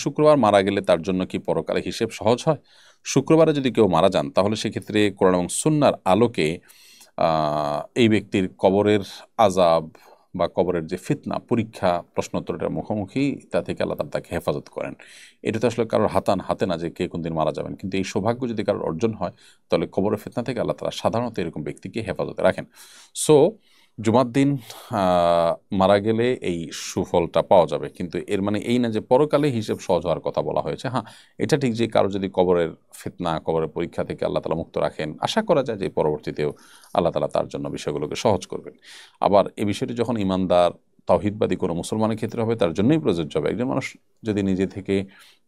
শুক্রবার মারা গেলে তার জন্য কি পরকালে হিসেব সহজ হয়? শুক্রবারে যদি কেউ মারা যান তাহলে সেক্ষেত্রে কোরআন এবং সুন্নাহর আলোকে এই ব্যক্তির কবরের আযাব বা কবরের যে ফিতনা পরীক্ষা প্রশ্নোত্তরের মুখোমুখি তা থেকে আল্লাহ তাআলা তাকে হেফাজত করেন। এটা তো আসলে কারোর হাতে না যে কে কোন দিন মারা যাবেন, কিন্তু এই সৌভাগ্য যদি কারোর অর্জন হয় তাহলে কবরের ফিতনা থেকে আল্লাহ তাআলা সাধারণত এরকম ব্যক্তিকে হেফাজতে রাখেন। সো জুমার দিন মারা গেলে এই সুফলটা পাওয়া যাবে, কিন্তু এর মানে এই না যে পরকালে হিসেব সহজ হওয়ার কথা বলা হয়েছে। হ্যাঁ, এটা ঠিক যে কারো যদি কবরের ফিতনা কবরের পরীক্ষা থেকে আল্লাহ তাআলা মুক্ত রাখেন, আশা করা যায় যে পরবর্তীতেও আল্লাহ তাআলা তার জন্য বিষয়গুলোকে সহজ করবেন। আবার এই বিষয়টি যখন ইমানদার তাওহীদবাদী কোনো মুসলমানের ক্ষেত্রে হবে তার জন্যই প্রযোজ্য হবে। একজন মানুষ যদি নিজে থেকে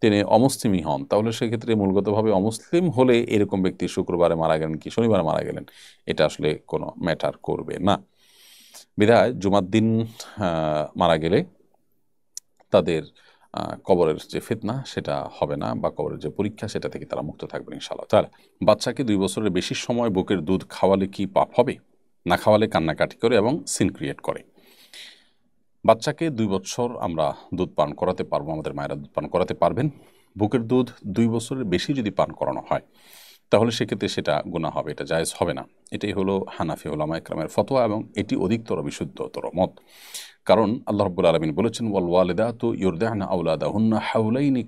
তিনি অমুসলিমই হন তাহলে সেক্ষেত্রে মূলগতভাবে অমুসলিম হলে এরকম ব্যক্তি শুক্রবারে মারা গেলেন কি শনিবারে মারা গেলেন এটা আসলে কোনো ম্যাটার করবে না। বিধায় জুমার দিন মারা গেলে তাদের কবরের যে ফিতনা সেটা হবে না, বা কবরের যে পরীক্ষা সেটা থেকে তারা মুক্ত থাকবেন ইনশাআল্লাহ তাআলা। বাচ্চাকে 2 বছরের বেশি সময় বুকের দুধ খাওয়ালে কি পাপ হবে? না খাওয়ালে কান্নাকাটি করে এবং সিন ক্রিয়েট করে। বাচ্চাকে 2 বছর আমরা দুধ পান করাতে পারবো, আমাদের মায়েরা দুধ পান করাতে পারবেন। বুকের দুধ 2 বছরের বেশি যদি পান করানো হয় তাহলে সেক্ষেত্রে সেটা গুনাহ হবে, এটা জায়েজ হবে না। এটাই হলো হানাফি উলামা ইকরামের ফতোয়া এবং এটি অধিকতর বিশুদ্ধতর মত। কারণ আল্লাহ রাব্বুল আলামিন বলেছেন ওয়াল ওয়ালিদাতু ইউরদি'না আওলাদাহুন্না হাওলাইনি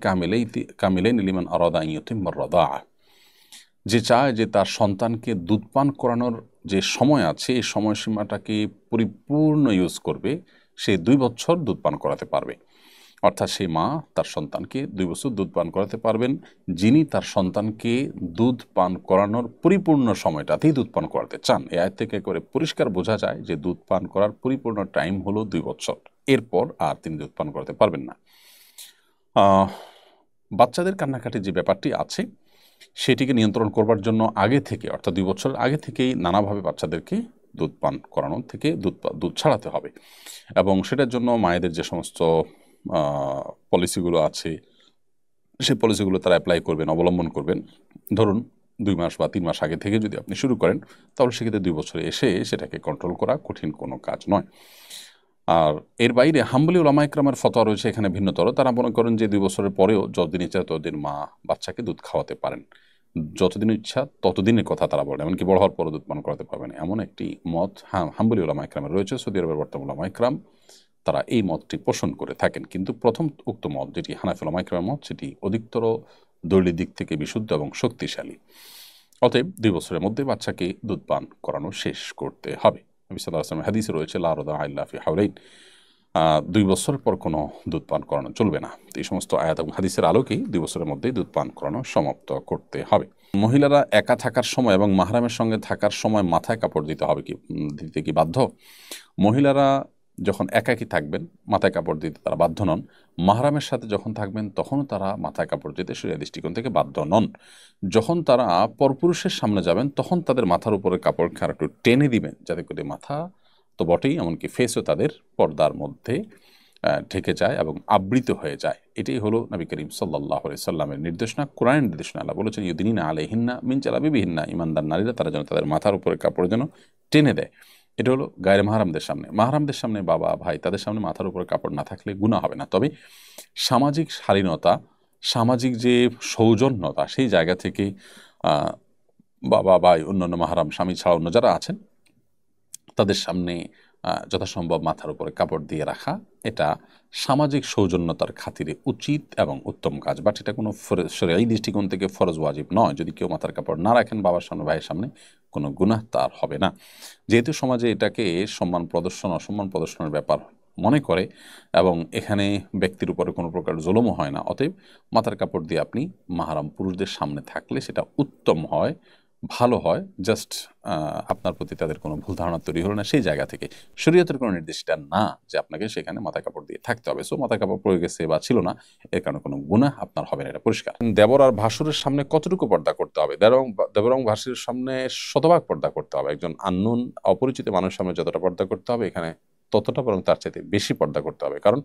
কামিলাইনি লিমান আরাদা আন ইউতিম্মার রাদাআ। যে চায় যে তার সন্তানকে দুধ পান করানোর যে সময় আছে এই সময়সীমাটাকে পরিপূর্ণ ইউজ করবে, সে 2 বছর দুধ পান করাতে পারবে। অর্থাৎ সেই মা তার সন্তানকে 2 বছর দুধ পান করাতে পারবেন যিনি তার সন্তানকে দুধ পান করানোর পরিপূর্ণ সময়টাতেই দুধ পান করাতে চান। এই আয়াত থেকে একেবারে পরিষ্কার বোঝা যায় যে দুধ পান করার পরিপূর্ণ টাইম হলো 2 বছর, এরপর আর তিনি দুধ পান করাতে পারবেন না। বাচ্চাদের কান্নাকাটির যে ব্যাপারটি আছে সেটিকে নিয়ন্ত্রণ করবার জন্য আগে থেকে অর্থাৎ 2 বছরের আগে থেকেই নানাভাবে বাচ্চাদেরকে দুধ পান করানো থেকে দুধ ছাড়াতে হবে, এবং সেটার জন্য মায়েদের যে সমস্ত পলিসিগুলো আছে সেই পলিসিগুলো তারা অ্যাপ্লাই করবেন, অবলম্বন করবেন। ধরুন 2 মাস বা 3 মাস আগে থেকে যদি আপনি শুরু করেন তাহলে সেক্ষেত্রে 2 বছরে এসে সেটাকে কন্ট্রোল করা কঠিন কোনো কাজ নয়। আর এর বাইরে হাম্বলি উলামা ইকরামের ফতোয়া রয়েছে এখানে ভিন্নতর। তারা মনে করেন যে 2 বছরের পরেও যতদিন ইচ্ছা ততদিন মা বাচ্চাকে দুধ খাওয়াতে পারেন, যতদিন ইচ্ছা ততদিনের কথা তারা বলেন, এমনকি বড় হওয়ার পরও দুধ পান করাতে পারবেন এমন একটি মত হাম্বলি উলামা ইকরামের রয়েছে। সৌদি আরবের বর্তমান উলামা ইকরাম তারা এই মতটি পোষণ করে থাকেন, কিন্তু প্রথম উক্ত মত যেটি হানাফি উলামা ইকরামের মত সেটি অধিকতর দলীয় দিক থেকে বিশুদ্ধ এবং শক্তিশালী। অতএব 2 বছরের মধ্যে বাচ্চাকে দুধ পান করানো শেষ করতে হবে। নবী সাল্লাল্লাহু আলাইহি ওয়াসাল্লামের হাদিসে রয়েছে লা রাদা ইল্লা ফি হাওলাইন, 2 বছরের পর কোনো দুধ পান করানো চলবে না। এই সমস্ত আয়াত এবং হাদিসের আলোকেই 2 বছরের মধ্যেই দুধ পান করানো সমাপ্ত করতে হবে। মহিলারা একা থাকার সময় এবং মাহরামের সঙ্গে থাকার সময় মাথায় কাপড় দিতে কি বাধ্য? মহিলারা যখন একাকী থাকবেন মাথায় কাপড় দিতে তারা বাধ্য নন। মাহরামের সাথে যখন থাকবেন তখনও তারা মাথায় কাপড় দিতে শরীয়ত দৃষ্টিকোণ থেকে বাধ্য নন। যখন তারা পরপুরুষের সামনে যাবেন তখন তাদের মাথার উপরে কাপড় খাড়া একটু টেনে দিবেন যাতে করে মাথা তো বটেই এমনকি ফেসও তাদের পর্দার মধ্যে ঢেকে যায় এবং আবৃত হয়ে যায়। এটাই হলো নবী করিম সাল্লাল্লাহু আলাইহি সাল্লামের নির্দেশনা, কোরআনের নির্দেশনা। আল্লাহ বলেছেন ইউদিনিনা আলাইহিন্না মিন জালাবিবিহিন্না, ঈমানদার নারীরা তারা যেন তাদের মাথার উপরে কাপড় যেন টেনে দেয়। এটা হলো গায়রে মাহরামদের সামনে। মাহরামদের সামনে বাবা ভাই তাদের সামনে মাথার উপরে কাপড় না থাকলে গুনাহ হবে না। তবে সামাজিক শালীনতা, সামাজিক যে সৌজন্যতা সেই জায়গা থেকে বাবা ভাই অন্যান্য মাহরাম স্বামী ছাড়া অন্য যারা আছেন তাদের সামনে যথাসম্ভব মাথার উপরে কাপড় দিয়ে রাখা এটা সামাজিক সৌজন্যতার খাতিরে উচিত এবং উত্তম কাজ, বাট এটা কোনো শরীয়ী দৃষ্টিকোণ থেকে ফরজ ওয়াজিব নয়। যদি কেউ মাথার কাপড় না রাখেন বাবার সামনে ভাইয়ের সামনে কোনো গুনাহ তার হবে না। যেহেতু সমাজে এটাকে সম্মান প্রদর্শন অসম্মান প্রদর্শনের ব্যাপার মনে করে এবং এখানে ব্যক্তির উপরে কোনো প্রকার জুলুমও হয় না, অতএব মাথার কাপড় দিয়ে আপনি মাহরাম পুরুষদের সামনে থাকলে সেটা উত্তম হয়, ভালো হয়। জাস্ট আপনার প্রতি তাদের কোনো ভুল ধারণা তৈরি হলো না সেই জায়গা থেকে। শরীয়তের কোনো নির্দেশটা না যে আপনাকে সেখানে মাথায় কাপড় দিয়ে থাকতে হবে। সো মাথায় কাপড় পরে গেছে বা ছিল না এর কারণে কোনো গুনাহ আপনার হবে না, এটা পরিষ্কার। দেবর আর ভাসুরের সামনে কতটুকু পর্দা করতে হবে? দেবর এবং ভাসুরের সামনে শতভাগ পর্দা করতে হবে। একজন আননোন অপরিচিত মানুষের সামনে যতটা পর্দা করতে হবে এখানে ততটা বরং তার চাইতে বেশি পর্দা করতে হবে। কারণ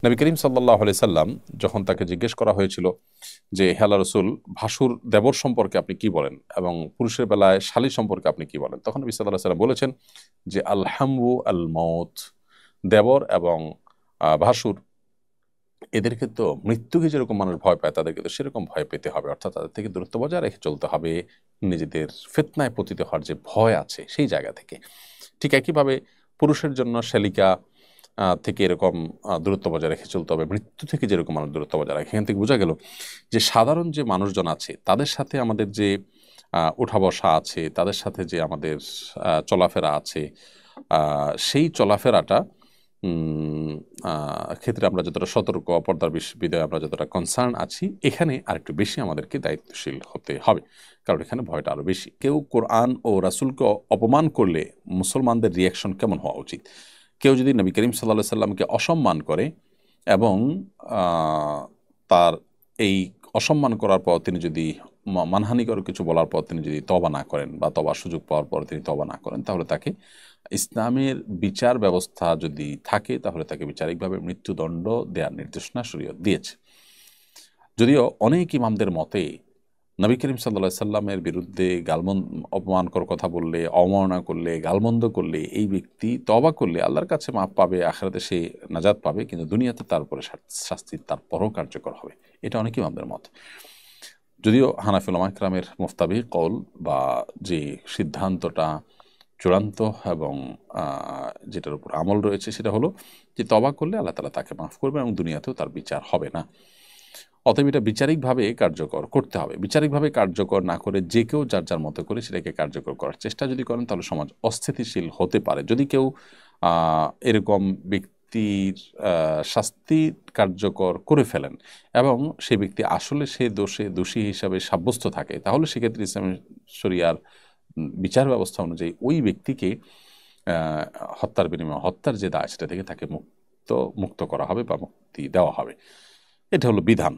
নবী করিম সাল্লাল্লাহু আলাইহি সাল্লাম যখন তাকে জিজ্ঞেস করা হয়েছিল যে হে আল্লাহর রাসূল ভাসুর দেবর সম্পর্কে আপনি কি বলেন এবং পুরুষের বেলায় শালী সম্পর্কে আপনি কি বলেন, তখন নবী সাল্লাল্লাহু আলাইহি সাল্লাম বলেছেন যে আল হামু আল মউত, দেবর এবং ভাসুর এদেরকে তো মৃত্যুকে যেরকম মানুষ ভয় পায় তাদেরকে তো সেরকম ভয় পেতে হবে, অর্থাৎ তাদের থেকে দূরত্ব বজায় রেখে চলতে হবে, নিজেদের ফিতনায় পতিত হওয়ার যে ভয় আছে সেই জায়গা থেকে। ঠিক একইভাবে পুরুষের জন্য শালিকা থেকে এরকম দূরত্ব বজায় রেখে চলতে হবে, মৃত্যু থেকে যেরকম মানুষ দূরত্ব বজায় রাখে। এখান থেকে বোঝা গেল যে সাধারণ যে মানুষজন আছে তাদের সাথে আমাদের যে ওঠা বসা আছে, তাদের সাথে যে আমাদের চলাফেরা আছে, সেই চলাফেরাটা ক্ষেত্রে আমরা যতটা সতর্ক, পর্দার বিধায় আমরা যতটা কনসার্ন আছি, এখানে আরেকটু বেশি আমাদেরকে দায়িত্বশীল হতে হবে, কারণ এখানে ভয়টা আরও বেশি। কেউ কোরআন ও রাসূলকে অপমান করলে মুসলমানদের রিয়াকশন কেমন হওয়া উচিত? কেউ যদি নবী করিম সাল্লাল্লাহু আলাইহি সাল্লামকে অসম্মান করে এবং তার এই অসম্মান করার পর তিনি যদি মানহানিকর কিছু বলার পর তিনি যদি তওবা না করেন বা তওবার সুযোগ পাওয়ার পর তিনি তওবা না করেন, তাহলে তাকে ইসলামের বিচার ব্যবস্থা যদি থাকে তাহলে তাকে বিচারিকভাবে মৃত্যুদণ্ড দেওয়ার নির্দেশনা শরীয়ত দিয়েছে। যদিও অনেক ইমামদের মতে নবী করিম সাল্লাল্লাহু আলাইহি সাল্লামের বিরুদ্ধে অপমানকর কথা বললে, অবমাননা করলে, গালমন্দ করলে এই ব্যক্তি তওবা করলে আল্লাহর কাছে মাফ পাবে, আখিরাতে সে নাজাত পাবে, কিন্তু দুনিয়াতে তার উপরে শাস্তি তারপরও কার্যকর হবে। এটা অনেক ইমামদের মত। যদিও হানাফি উলামা কিরামের মুফতাবি কওল বা যে সিদ্ধান্তটা চূড়ান্ত এবং যেটার উপর আমল রয়েছে সেটা হলো যে তওবা করলে আল্লাহ তাআলা তাকে মাফ করবে এবং দুনিয়াতেও তার বিচার হবে না। অতএব এটা বিচারিকভাবে কার্যকর করতে হবে। বিচারিকভাবে কার্যকর না করে যে কেউ যার যার মতো করে সেটাকে কার্যকর করার চেষ্টা যদি করেন তাহলে সমাজ অস্থিতিশীল হতে পারে। যদি কেউ এরকম ব্যক্তির শাস্তি কার্যকর করে ফেলেন এবং সে ব্যক্তি আসলে সে দোষী হিসাবে সাব্যস্ত থাকে, তাহলে সেক্ষেত্রে ইসলামী শরিয়ার বিচার ব্যবস্থা অনুযায়ী ওই ব্যক্তিকে হত্যার বিনিময়ে হত্যার যে দায় সেটা থেকে তাকে মুক্ত করা হবে বা মুক্তি দেওয়া হবে। এটা হলো বিধান।